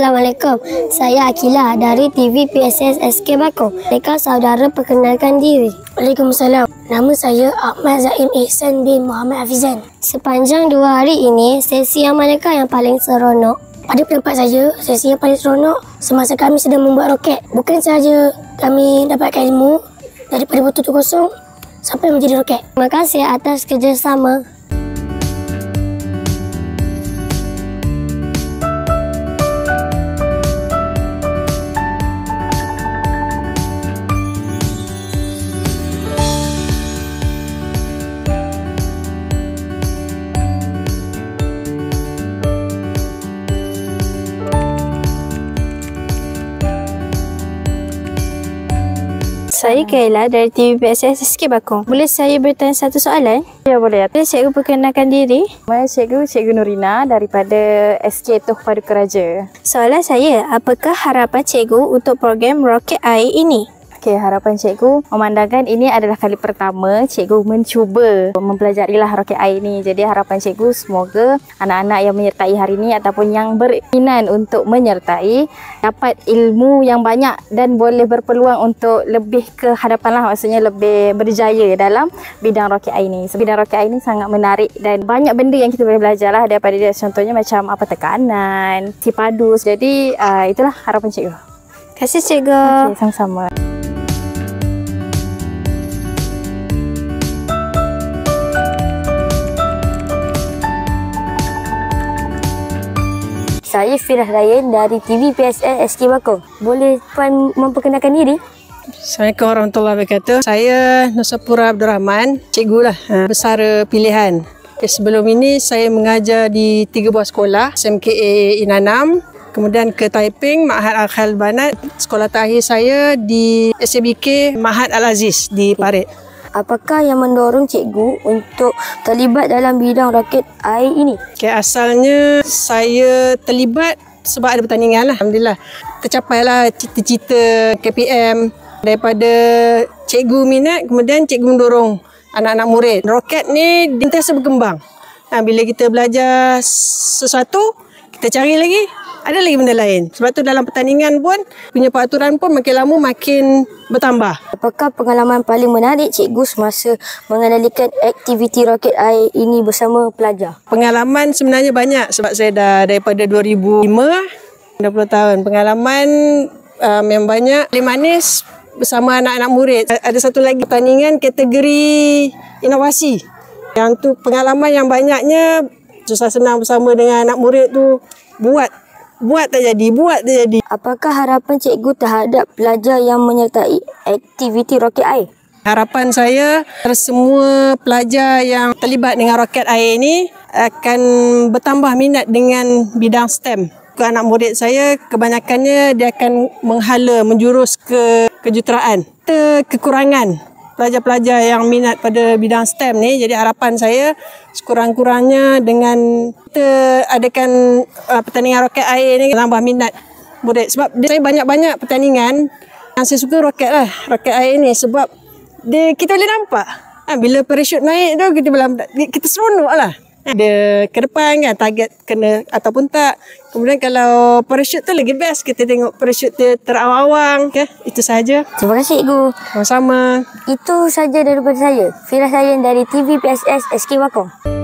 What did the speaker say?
Assalamualaikum. Saya Akila dari TV PSS SK Bakong. Mereka saudara perkenalkan diri. Waalaikumsalam. Nama saya Ahmad Zaim Ihsan bin Muhammad Hafizan. Sepanjang 2 hari ini, sesi yang manakah yang paling seronok? Pada pendapat saya, sesi yang paling seronok semasa kami sedang membuat roket. Bukan sahaja kami dapatkan ilmu daripada botol tu kosong sampai menjadi roket. Terima kasih atas kerjasama. Saya Kayla dari TV PSS SK Bakong. Boleh saya bertanya satu soalan? Ya, boleh. Cikgu perkenalkan diri. Nama Cikgu Nurina daripada SK Tuh Paduka Raja. Soalan saya, apakah harapan cikgu untuk program Roket Air ini? Okey, harapan cikgu memandangkan ini adalah kali pertama cikgu mencuba mempelajarilah roket air ini. Jadi harapan cikgu semoga anak-anak yang menyertai hari ini ataupun yang berminat untuk menyertai dapat ilmu yang banyak dan boleh berpeluang untuk lebih ke hadapan lah, maksudnya lebih berjaya dalam bidang roket air ini. Bidang roket air ini sangat menarik dan banyak benda yang kita boleh belajar lah daripada dia. Contohnya macam apa tekanan, si padu. Jadi itulah harapan cikgu. Terima kasih cikgu. Okay, sama-sama. Saya Firah Ryan dari TV PSS SK Bakong. Boleh Puan memperkenalkan diri? Assalamualaikum warahmatullahi wabarakatuh. Saya Nusapura Abdul Rahman, cikgu lah, besara pilihan. Sebelum ini saya mengajar di 3 buah sekolah, SMKA Inanam, kemudian ke Taiping, Ma'had Al-Khail Banat. Sekolah terakhir saya di SABK Ma'had Al-Aziz di Parit. Apakah yang mendorong cikgu untuk terlibat dalam bidang roket air ini? Okay, asalnya saya terlibat sebab ada pertandingan lah. Alhamdulillah. Tercapailah cita-cita KPM daripada cikgu minat, kemudian cikgu mendorong anak-anak murid. Roket ni sentiasa berkembang. Bila kita belajar sesuatu, kita cari lagi, ada lagi benda lain. Sebab tu dalam pertandingan pun, punya peraturan pun makin lama makin bertambah. Apakah pengalaman paling menarik cikgu semasa mengendalikan aktiviti roket air ini bersama pelajar? Pengalaman sebenarnya banyak sebab saya dah daripada 2005, 20 tahun. Pengalaman yang banyak, paling manis bersama anak-anak murid. Ada satu lagi pertandingan kategori inovasi. Yang tu pengalaman yang banyaknya susah senang bersama dengan anak murid tu buat tak jadi. Apakah harapan cikgu terhadap pelajar yang menyertai aktiviti roket air? Harapan saya semua pelajar yang terlibat dengan roket air ini akan bertambah minat dengan bidang STEM. Anak murid saya kebanyakannya dia akan menjurus ke kejuruteraan. Kekurangan pelajar-pelajar yang minat pada bidang STEM ni. Jadi harapan saya sekurang-kurangnya dengan kita adakan pertandingan roket air ni tambah minat murid. Sebab saya banyak-banyak pertandingan yang saya suka roket air ni sebab kita boleh nampak. Bila parachute naik tu kita seronok lah. Ada ke depan kan target kena ataupun tak. Kemudian kalau parachute tu lagi best, kita tengok parachute dia terawang-awang. Okay? Itu sahaja. Terima kasih cikgu. Sama-sama. Itu saja daripada saya. Firah Ryan dari TV PSS SK Bakong.